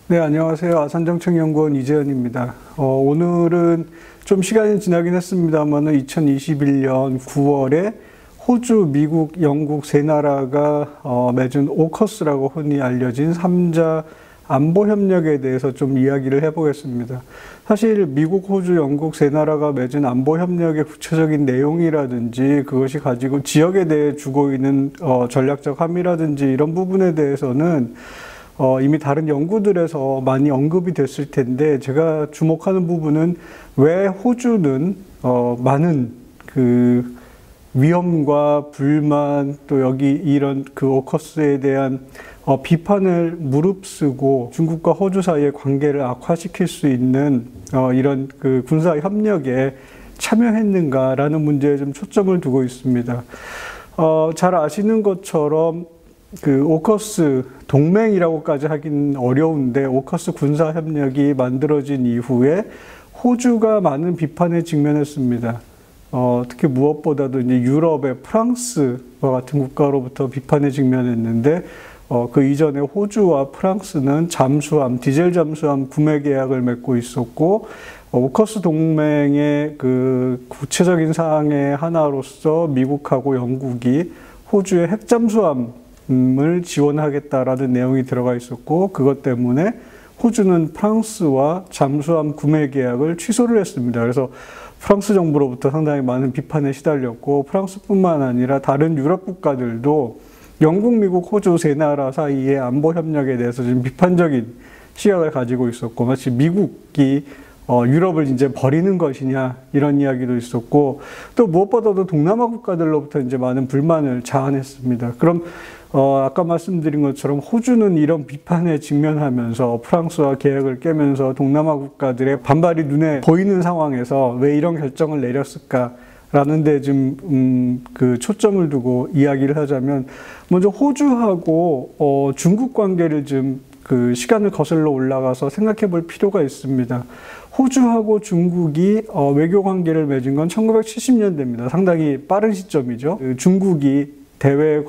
네, 안녕하세요. 아산정책연구원 이재현입니다. 오늘은 좀 시간이 지나긴 했습니다만 2021년 9월에 호주, 미국, 영국 세 나라가 맺은 오커스라고 흔히 알려진 3자 안보협력에 대해서 좀 이야기를 해보겠습니다. 사실 미국, 호주, 영국 세 나라가 맺은 안보협력의 구체적인 내용이라든지 그것이 가지고 지역에 대해 주고 있는 전략적 함의라든지 이런 부분에 대해서는 이미 다른 연구들에서 많이 언급이 됐을 텐데, 제가 주목하는 부분은 왜 호주는 많은 그 위험과 불만, 또 여기 이런 그 오커스에 대한 비판을 무릅쓰고 중국과 호주 사이의 관계를 악화시킬 수 있는 이런 그 군사 협력에 참여했는가라는 문제에 좀 초점을 두고 있습니다. 잘 아시는 것처럼 그 오커스 동맹이라고까지 하긴 어려운데, 오커스 군사협력이 만들어진 이후에 호주가 많은 비판에 직면했습니다. 특히 무엇보다도 이제 유럽의 프랑스와 같은 국가로부터 비판에 직면했는데, 그 이전에 호주와 프랑스는 잠수함, 디젤 잠수함 구매 계약을 맺고 있었고, 오커스 동맹의 그 구체적인 사항의 하나로서 미국하고 영국이 호주의 핵잠수함을 지원하겠다라는 내용이 들어가 있었고, 그것 때문에 호주는 프랑스와 잠수함 구매 계약을 취소를 했습니다. 그래서 프랑스 정부로부터 상당히 많은 비판에 시달렸고, 프랑스뿐만 아니라 다른 유럽 국가들도 영국, 미국, 호주 세 나라 사이의 안보 협력에 대해서 좀 비판적인 시각을 가지고 있었고, 마치 미국이 유럽을 이제 버리는 것이냐 이런 이야기도 있었고, 또 무엇보다도 동남아 국가들로부터 이제 많은 불만을 자아냈습니다. 그럼 아까 말씀드린 것처럼 호주는 이런 비판에 직면하면서 프랑스와 계약을 깨면서 동남아 국가들의 반발이 눈에 보이는 상황에서 왜 이런 결정을 내렸을까라는 데 좀 그 초점을 두고 이야기를 하자면, 먼저 호주하고 중국 관계를 좀 그 시간을 거슬러 올라가서 생각해 볼 필요가 있습니다. 호주하고 중국이 외교 관계를 맺은 건 1970년대입니다. 상당히 빠른 시점이죠. 중국이 대외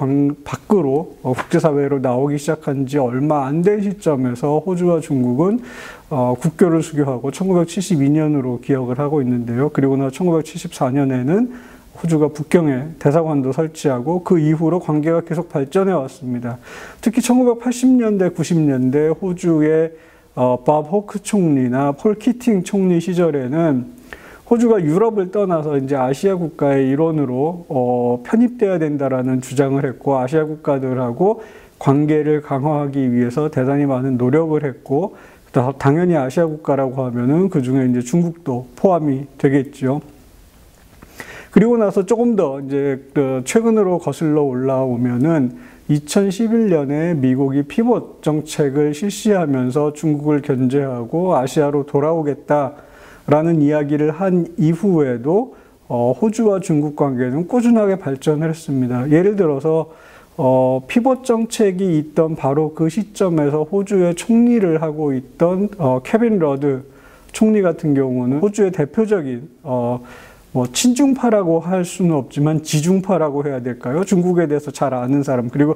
밖으로 국제사회로 나오기 시작한 지 얼마 안 된 시점에서 호주와 중국은 국교를 수교하고 1972년으로 기억을 하고 있는데요. 그리고 나 1974년에는 호주가 북경에 대사관도 설치하고 그 이후로 관계가 계속 발전해 왔습니다. 특히 1980년대, 90년대 호주의 밥 호크 총리나 폴 키팅 총리 시절에는 호주가 유럽을 떠나서 이제 아시아 국가의 일원으로 편입돼야 된다라는 주장을 했고, 아시아 국가들하고 관계를 강화하기 위해서 대단히 많은 노력을 했고, 당연히 아시아 국가라고 하면은 그 중에 이제 중국도 포함이 되겠죠. 그리고 나서 조금 더 이제 최근으로 거슬러 올라오면은 2011년에 미국이 피봇 정책을 실시하면서 중국을 견제하고 아시아로 돌아오겠다라는 이야기를 한 이후에도 호주와 중국 관계는 꾸준하게 발전을 했습니다. 예를 들어서 피봇 정책이 있던 바로 그 시점에서 호주의 총리를 하고 있던 케빈 러드 총리 같은 경우는 호주의 대표적인 친중파라고 할 수는 없지만 지중파라고 해야 될까요? 중국에 대해서 잘 아는 사람. 그리고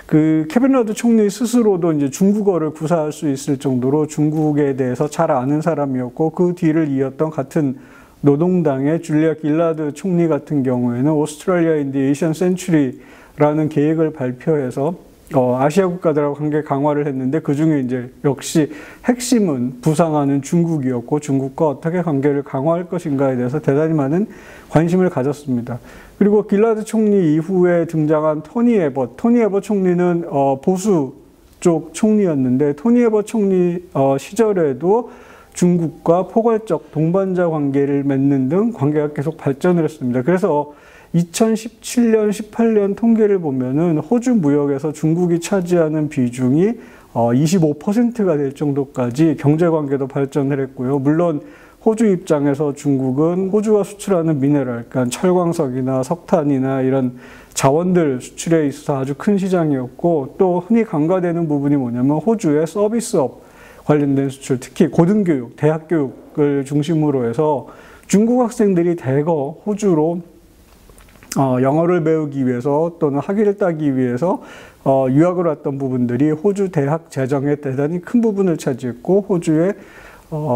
그 케빈 러드 총리 스스로도 이제 중국어를 구사할 수 있을 정도로 중국에 대해서 잘 아는 사람이었고, 그 뒤를 이었던 같은 노동당의 줄리아 길라드 총리 같은 경우에는 오스트레일리아 인 디 에이시안 센츄리라는 계획을 발표해서 아시아 국가들하고 관계 강화를 했는데, 그 중에 이제 역시 핵심은 부상하는 중국이었고, 중국과 어떻게 관계를 강화할 것인가에 대해서 대단히 많은 관심을 가졌습니다. 그리고 길라드 총리 이후에 등장한 토니 에벗 총리는 보수 쪽 총리였는데, 토니 에벗 총리 시절에도 중국과 포괄적 동반자 관계를 맺는 등 관계가 계속 발전을 했습니다. 그래서 2017년, 18년 통계를 보면은 호주 무역에서 중국이 차지하는 비중이 25%가 될 정도까지 경제관계도 발전을 했고요. 물론 호주 입장에서 중국은 호주가 수출하는 미네랄, 그러니까 철광석이나 석탄이나 이런 자원들 수출에 있어서 아주 큰 시장이었고, 또 흔히 간과되는 부분이 뭐냐면 호주의 서비스업 관련된 수출, 특히 고등교육, 대학교육을 중심으로 해서 중국 학생들이 대거 호주로 영어를 배우기 위해서 또는 학위를 따기 위해서 유학을 왔던 부분들이 호주 대학 재정에 대단히 큰 부분을 차지했고 호주의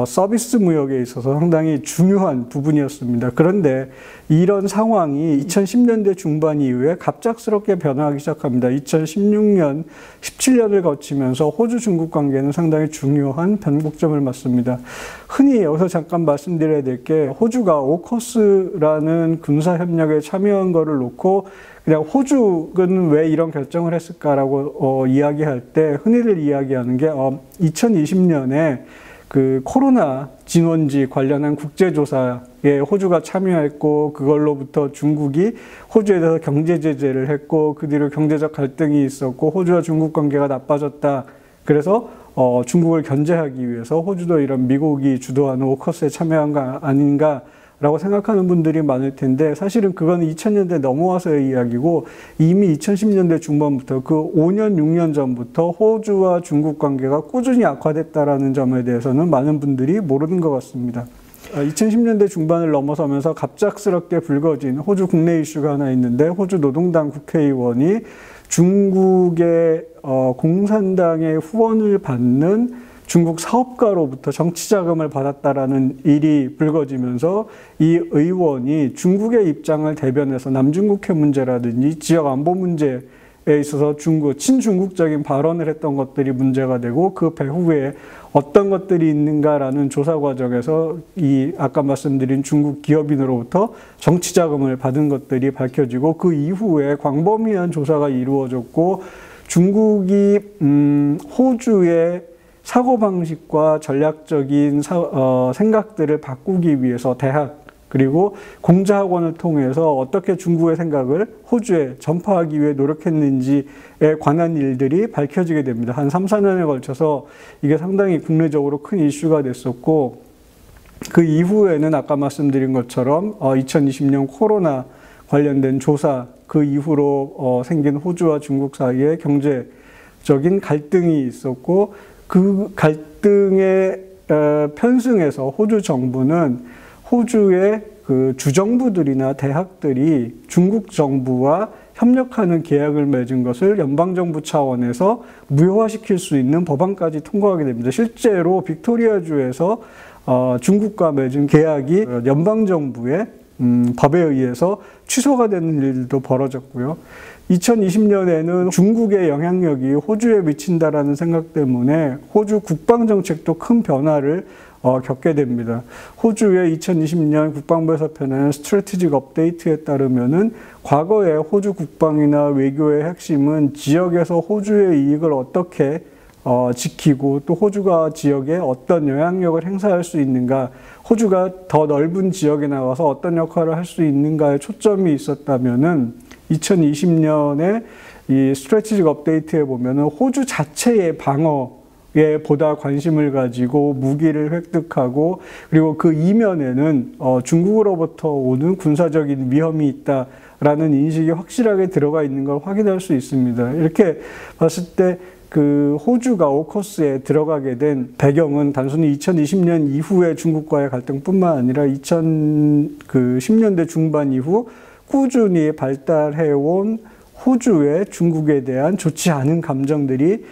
서비스 무역에 있어서 상당히 중요한 부분이었습니다. 그런데 이런 상황이 2010년대 중반 이후에 갑작스럽게 변화하기 시작합니다. 2016년, 17년을 거치면서 호주-중국 관계는 상당히 중요한 변곡점을 맞습니다. 흔히 여기서 잠깐 말씀드려야 될 게 호주가 오커스라는 군사협력에 참여한 거를 놓고 그냥 호주는 왜 이런 결정을 했을까라고 이야기할 때 흔히들 이야기하는 게 2020년에 그 코로나 진원지 관련한 국제조사에 호주가 참여했고 그걸로부터 중국이 호주에 대해서 경제 제재를 했고 그 뒤로 경제적 갈등이 있었고 호주와 중국 관계가 나빠졌다. 그래서 중국을 견제하기 위해서 호주도 이런 미국이 주도하는 오커스에 참여한 거 아닌가 라고 생각하는 분들이 많을 텐데 사실은 그건 2000년대 넘어와서의 이야기고 이미 2010년대 중반부터 그 5년, 6년 전부터 호주와 중국 관계가 꾸준히 악화됐다라는 점에 대해서는 많은 분들이 모르는 것 같습니다. 2010년대 중반을 넘어서면서 갑작스럽게 불거진 호주 국내 이슈가 하나 있는데 호주 노동당 국회의원이 중국의 공산당의 후원을 받는 중국 사업가로부터 정치자금을 받았다라는 일이 불거지면서 이 의원이 중국의 입장을 대변해서 남중국해 문제라든지 지역 안보 문제에 있어서 친중국적인 발언을 했던 것들이 문제가 되고 그 배후에 어떤 것들이 있는가라는 조사 과정에서 이 아까 말씀드린 중국 기업인으로부터 정치자금을 받은 것들이 밝혀지고 그 이후에 광범위한 조사가 이루어졌고 중국이 호주의 사고방식과 전략적인 생각들을 바꾸기 위해서 대학 그리고 공자학원을 통해서 어떻게 중국의 생각을 호주에 전파하기 위해 노력했는지에 관한 일들이 밝혀지게 됩니다. 한 3, 4년에 걸쳐서 이게 상당히 국내적으로 큰 이슈가 됐었고 그 이후에는 아까 말씀드린 것처럼 2020년 코로나 관련된 조사 그 이후로 생긴 호주와 중국 사이에 경제적인 갈등이 있었고 그 갈등의 편승에서 호주 정부는 호주의 그 주정부들이나 대학들이 중국 정부와 협력하는 계약을 맺은 것을 연방정부 차원에서 무효화시킬 수 있는 법안까지 통과하게 됩니다. 실제로 빅토리아주에서 중국과 맺은 계약이 연방정부의 법에 의해서 취소가 되는 일도 벌어졌고요. 2020년에는 중국의 영향력이 호주에 미친다라는 생각 때문에 호주 국방정책도 큰 변화를 겪게 됩니다. 호주의 2020년 국방부에서 펴낸 스트래티직 업데이트에 따르면은 과거에 호주 국방이나 외교의 핵심은 지역에서 호주의 이익을 어떻게 지키고 또 호주가 지역에 어떤 영향력을 행사할 수 있는가, 호주가 더 넓은 지역에 나가서 어떤 역할을 할 수 있는가에 초점이 있었다면은 2020년에 이 스트래티직 업데이트에 보면은 호주 자체의 방어에 보다 관심을 가지고 무기를 획득하고 그리고 그 이면에는 중국으로부터 오는 군사적인 위험이 있다라는 인식이 확실하게 들어가 있는 걸 확인할 수 있습니다. 이렇게 봤을 때 그 호주가 오커스에 들어가게 된 배경은 단순히 2020년 이후의 중국과의 갈등뿐만 아니라 2010년대 중반 이후 꾸준히 발달해온 호주의 중국에 대한 좋지 않은 감정들이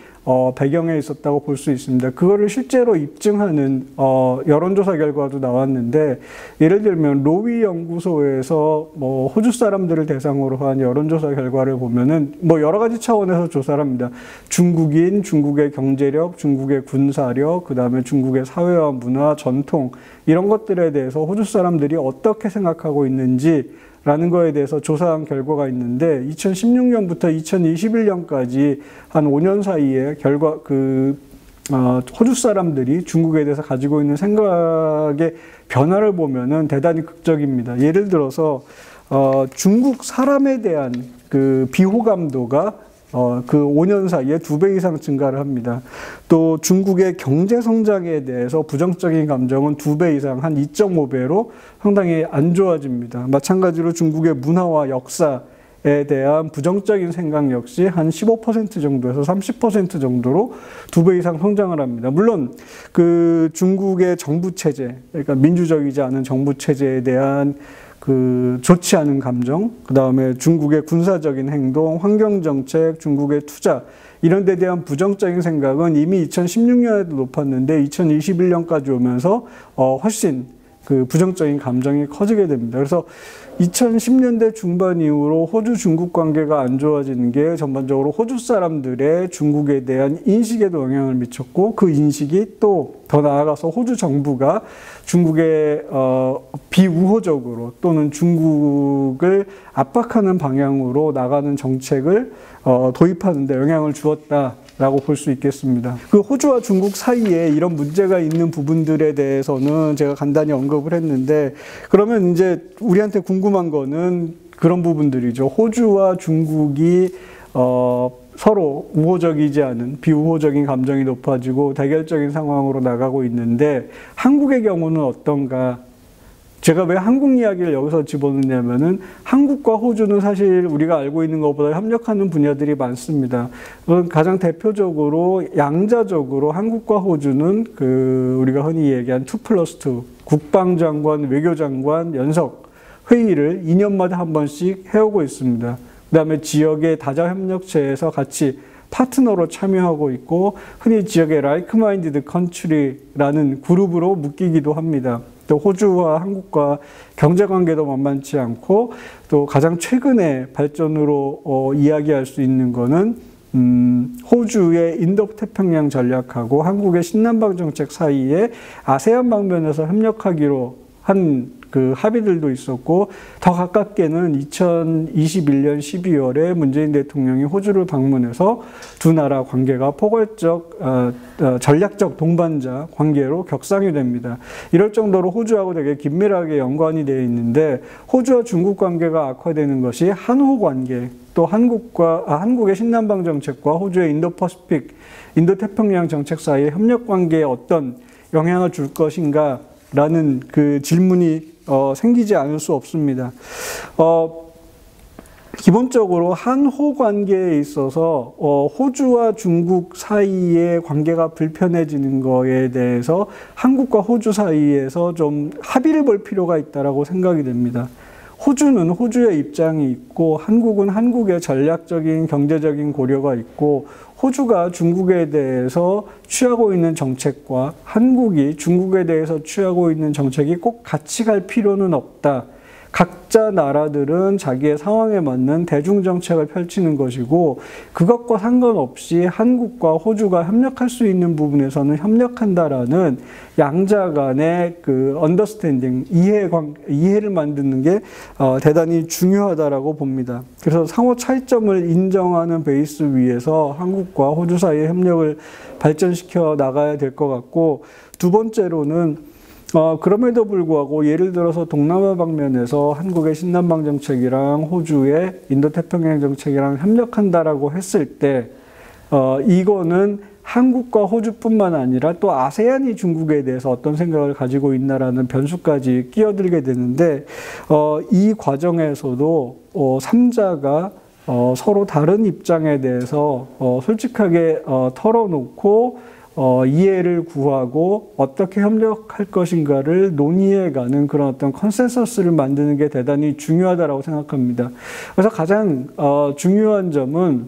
배경에 있었다고 볼 수 있습니다. 그거를 실제로 입증하는 여론조사 결과도 나왔는데 예를 들면 로위 연구소에서 호주 사람들을 대상으로 한 여론조사 결과를 보면은 여러 가지 차원에서 조사를 합니다. 중국인, 중국의 경제력, 중국의 군사력, 그 다음에 중국의 사회와 문화, 전통 이런 것들에 대해서 호주 사람들이 어떻게 생각하고 있는지 라는 거에 대해서 조사한 결과가 있는데 2016년부터 2021년까지 한 5년 사이에 호주 사람들이 중국에 대해서 가지고 있는 생각의 변화를 보면은 대단히 극적입니다. 예를 들어서 중국 사람에 대한 그 비호감도가 그 5년 사이에 2배 이상 증가를 합니다. 또 중국의 경제 성장에 대해서 부정적인 감정은 2배 이상, 한 2.5배로 상당히 안 좋아집니다. 마찬가지로 중국의 문화와 역사에 대한 부정적인 생각 역시 한 15% 정도에서 30% 정도로 2배 이상 성장을 합니다. 물론 그 중국의 정부 체제, 그러니까 민주적이지 않은 정부 체제에 대한 좋지 않은 감정, 그 다음에 중국의 군사적인 행동, 환경정책, 중국의 투자, 이런 데 대한 부정적인 생각은 이미 2016년에도 높았는데 2021년까지 오면서 훨씬 부정적인 감정이 커지게 됩니다. 그래서 2010년대 중반 이후로 호주 중국 관계가 안 좋아지는 게 전반적으로 호주 사람들의 중국에 대한 인식에도 영향을 미쳤고, 그 인식이 또 더 나아가서 호주 정부가 중국에 비우호적으로 또는 중국을 압박하는 방향으로 나가는 정책을 도입하는 데 영향을 주었다라고 볼 수 있겠습니다. 그 호주와 중국 사이에 이런 문제가 있는 부분들에 대해서는 제가 간단히 언급을 했는데, 그러면 이제 우리한테 궁금한 거는 그런 부분들이죠. 호주와 중국이 서로 우호적이지 않은 비우호적인 감정이 높아지고 대결적인 상황으로 나가고 있는데, 한국의 경우는 어떤가? 제가 왜 한국 이야기를 여기서 집어넣냐면은, 한국과 호주는 사실 우리가 알고 있는 것보다 협력하는 분야들이 많습니다. 가장 대표적으로 양자적으로 한국과 호주는 우리가 흔히 얘기한 2+2 국방장관, 외교장관 연석 회의를 2년마다 한 번씩 해오고 있습니다. 그 다음에 지역의 다자협력체에서 같이 파트너로 참여하고 있고, 흔히 지역의 like-minded country라는 그룹으로 묶이기도 합니다. 또 호주와 한국과 경제관계도 만만치 않고, 또 가장 최근의 발전으로 이야기할 수 있는 거는 호주의 인도태평양 전략하고 한국의 신남방 정책 사이에 아세안 방면에서 협력하기로 한 합의들도 있었고, 더 가깝게는 2021년 12월에 문재인 대통령이 호주를 방문해서 두 나라 관계가 포괄적, 전략적 동반자 관계로 격상이 됩니다. 이럴 정도로 호주하고 되게 긴밀하게 연관이 되어 있는데, 호주와 중국 관계가 악화되는 것이 한호 관계, 또 한국의 신남방 정책과 호주의 인도퍼시픽, 인도태평양 정책 사이의 협력 관계에 어떤 영향을 줄 것인가 라는 질문이 생기지 않을 수 없습니다. 기본적으로 한호 관계에 있어서 호주와 중국 사이의 관계가 불편해지는 거에 대해서 한국과 호주 사이에서 좀 합의를 볼 필요가 있다고 생각이 됩니다. 호주는 호주의 입장이 있고, 한국은 한국의 전략적인 경제적인 고려가 있고, 호주가 중국에 대해서 취하고 있는 정책과 한국이 중국에 대해서 취하고 있는 정책이 꼭 같이 갈 필요는 없다. 각자 나라들은 자기의 상황에 맞는 대중정책을 펼치는 것이고, 그것과 상관없이 한국과 호주가 협력할 수 있는 부분에서는 협력한다라는 양자 간의 언더스탠딩, 이해를 만드는 게 대단히 중요하다라고 봅니다. 그래서 상호 차이점을 인정하는 베이스 위에서 한국과 호주 사이의 협력을 발전시켜 나가야 될 것 같고, 두 번째로는 그럼에도 불구하고 예를 들어서 동남아 방면에서 한국의 신남방 정책이랑 호주의 인도태평양 정책이랑 협력한다라고 했을 때, 이거는 한국과 호주뿐만 아니라 또 아세안이 중국에 대해서 어떤 생각을 가지고 있나라는 변수까지 끼어들게 되는데, 이 과정에서도 3자가 서로 다른 입장에 대해서 솔직하게 털어놓고 이해를 구하고 어떻게 협력할 것인가를 논의해가는 그런 어떤 컨센서스를 만드는 게 대단히 중요하다고 생각합니다. 그래서 가장 중요한 점은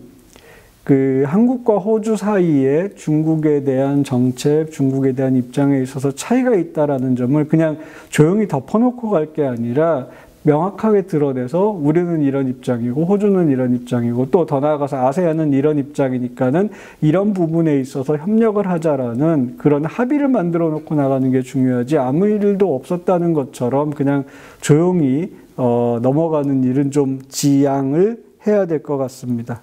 한국과 호주 사이에 중국에 대한 정책, 중국에 대한 입장에 있어서 차이가 있다라는 점을 그냥 조용히 덮어놓고 갈 게 아니라 명확하게 드러내서 우리는 이런 입장이고 호주는 이런 입장이고, 또 더 나아가서 아세안은 이런 입장이니까는 이런 부분에 있어서 협력을 하자라는 그런 합의를 만들어 놓고 나가는 게 중요하지, 아무 일도 없었다는 것처럼 그냥 조용히 넘어가는 일은 좀 지양을 해야 될 것 같습니다.